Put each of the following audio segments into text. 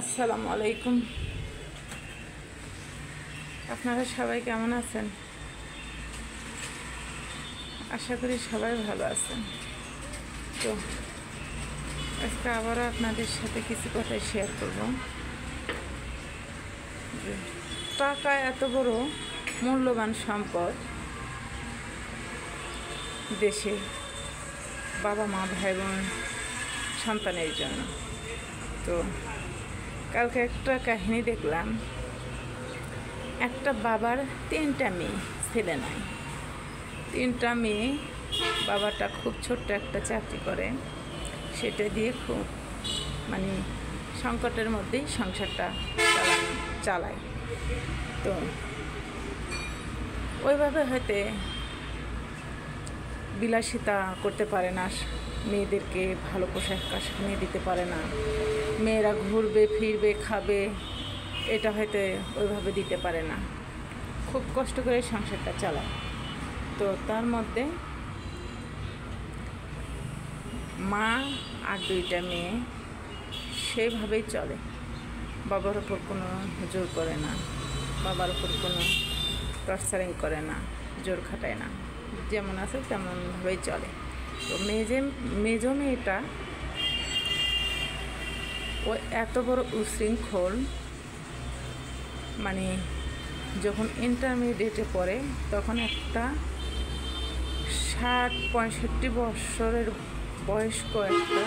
আসসালামু আলাইকুম। আপনারা সবাই কেমন আছেন? আশা করি সবাই ভালো আছেন। তো আজকে আবারও আপনাদের সাথে কিছু কথা শেয়ার করব। টাকা এত বড় মূল্যবান সম্পদ দেশে, বাবা মা ভাই বোন সন্তানের জন্য। তো কালকে একটা কাহিনী দেখলাম, একটা বাবার 3টা মেয়ে, ছেলে নাই, 3টা মেয়ে। বাবাটা খুব ছোট্ট একটা চাকরি করে, সেটা দিয়ে খুব সংকটের মধ্যেই সংসারটা চালায়। তো ওইভাবে হয়তো বিলাসিতা করতে পারে না, মেয়েদেরকে ভালো পোশাক আশাক নিয়ে দিতে পারে না, মেয়েরা ঘুরবে ফিরবে খাবে এটা হয়তো ওইভাবে দিতে পারে না, খুব কষ্ট করে সংসারটা চালায়। তো তার মধ্যে মা আর 2টা মেয়ে সেইভাবেই চলে, বাবার ওপর কোনো জোর করে না, বাবার ওপর কোনো টর্চারিং করে না, জোর খাটায় না, যেমন আছে তেমনভাবেই চলে। তো মেজো মেয়েটা ও এত বড় উশৃঙ্খল, যখন ইন্টারমিডিয়েটে পড়ে তখন একটা 60-65 বছরের বয়স্ক একটা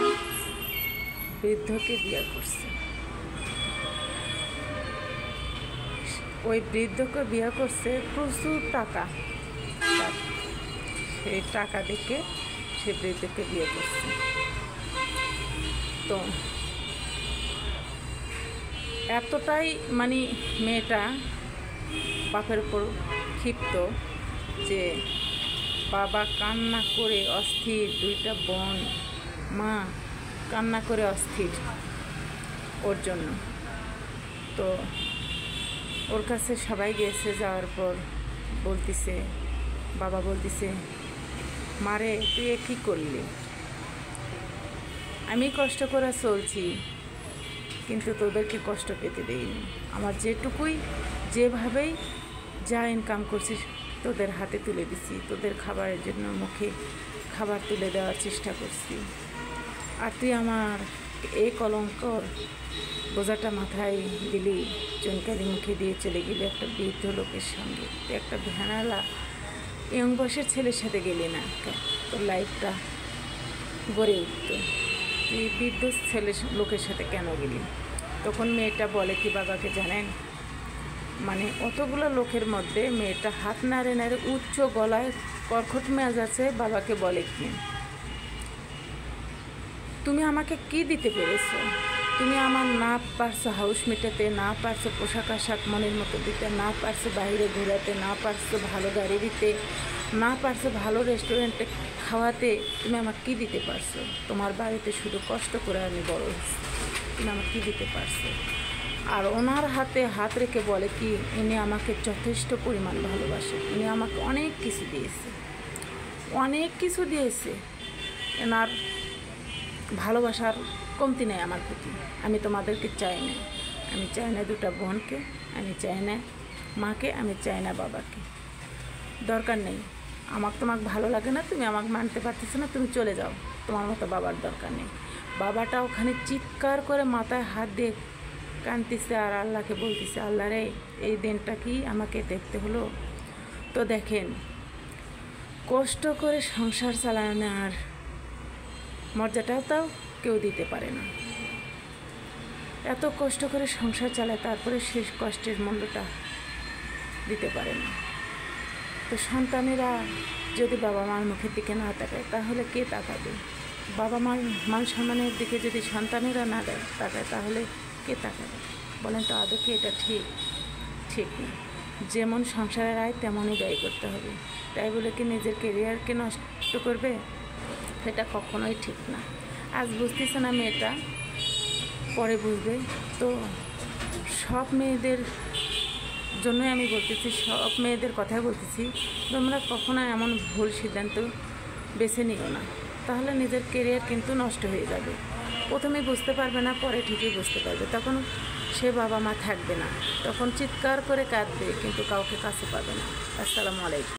বৃদ্ধকে বিয়ে করছে। ওই বৃদ্ধকে বিয়ে করছে প্রচুর টাকা, সেই টাকা দেখে সে বৃদ্ধকে বিয়ে করছে। তো এতটাই মেয়েটা বাপের উপর ক্ষিপ্ত যে বাবা কান্না করে অস্থির, 2টা বোন মা কান্না করে অস্থির ওর জন্য। তো ওর কাছে সবাই গেছে, যাওয়ার পর বাবা বলতেছে, মারে তুই কী করলি? আমি কষ্ট করে চলছি কিন্তু তোদেরকে কষ্ট পেতে দেইনি। আমার যেভাবেই যা ইনকাম করছিস তোদের হাতে তুলে দিছি, তোদের খাবারের জন্য মুখে খাবার তুলে দেওয়ার চেষ্টা করছি। আর তুই আমার এই কলঙ্কর বোঝাটা মাথায় দিলি, চুনকালি মুখে দিয়ে চলে গেলি একটা বৃদ্ধ লোকের সঙ্গে। তুই একটা ভ্যানালা ইয়ং বয়সের ছেলের সাথে গেলি না, তোর লাইফটা গড়ে উঠত। তুই বৃদ্ধ লোকের সাথে কেন গেলি? তখন মেয়েটা বলে কি বাবাকে জানেন, অতগুলো লোকের মধ্যে মেয়েটা হাত নাড়ে উচ্চ গলায় কর্কট মেজাজে বাবাকে বলে কি, তুমি আমাকে কি দিতে পেরেছো? তুমি আমার না পারছো হাউস মেটাতে, না পারছো পোশাক আশাক মনের মতো দিতে, না পারছো বাইরে ঘোরাতে, না পারছো ভালো গাড়ি দিতে, না পারছো ভালো রেস্টুরেন্টে খাওয়াতে। তুমি আমাকে কী দিতে পারছো? তোমার বাড়িতে শুধু কষ্ট করে আমি বড় হয়েছি, তুমি আমাকে কী দিতে পারছো? আর ওনার হাতে হাত রেখে বলে কি, ইনি আমাকে যথেষ্ট পরিমাণ ভালোবাসে, ইনি আমাকে অনেক কিছু দিয়েছে, এনার ভালোবাসার কমতি নেই আমার প্রতি। আমি তোমাদেরকে চাই না, আমি চাই না 2টা বোনকে, আমি চাই না মাকে, আমি চাই না বাবাকে। দরকার নেই, তোমাকে ভালো লাগে না, তুমি আমাকে মানতে পারতেছো না, তুমি চলে যাও, তোমার মতো বাবার দরকার নেই। বাবাটা ওখানে চিৎকার করে মাথায় হাত দিয়ে কাঁদতেছে আর আল্লাহকে বলতেছে, আল্লাহ রে, এই দিনটা কি আমাকে দেখতে হলো? তো দেখেন, কষ্ট করে সংসার চালানোর মর্যাদাটাও তাও কেউ দিতে পারে না। এত কষ্ট করে সংসার চালায়, তারপরে শেষ কষ্টের মূল্যটা দিতে পারে না। তো সন্তানেরা যদি বাবা মার মুখের দিকে না তাকায় তাহলে কে তাকাবে? বাবা মার মান সম্মানের দিকে যদি সন্তানেরা না তাকায় তাহলে কে তাকাবে? বলেন তো, আদৌ কি এটা ঠিক না? যেমন সংসারের আয় তেমনই ব্যয় করতে হবে, তাই বলে কি নিজের কেরিয়ারকে নষ্ট করবে? এটা কখনোই ঠিক না। আজ বুঝতেছে না মেয়েটা, পরে বুঝবে। তো সব মেয়েদের জন্যই আমি বলতেছি, সব মেয়েদের কথাই বলতেছি, তোমরা কখনো এমন ভুল সিদ্ধান্ত বেছে নিও না, তাহলে নিজের কেরিয়ার কিন্তু নষ্ট হয়ে যাবে। প্রথমে বুঝতে পারবে না, পরে ঠিকই বুঝতে পারবে। তখন সে বাবা মা থাকবে না, তখন চিৎকার করে কাঁদবে, কিন্তু কাউকে কাছে পাবে না। আসসালামু আলাইকুম।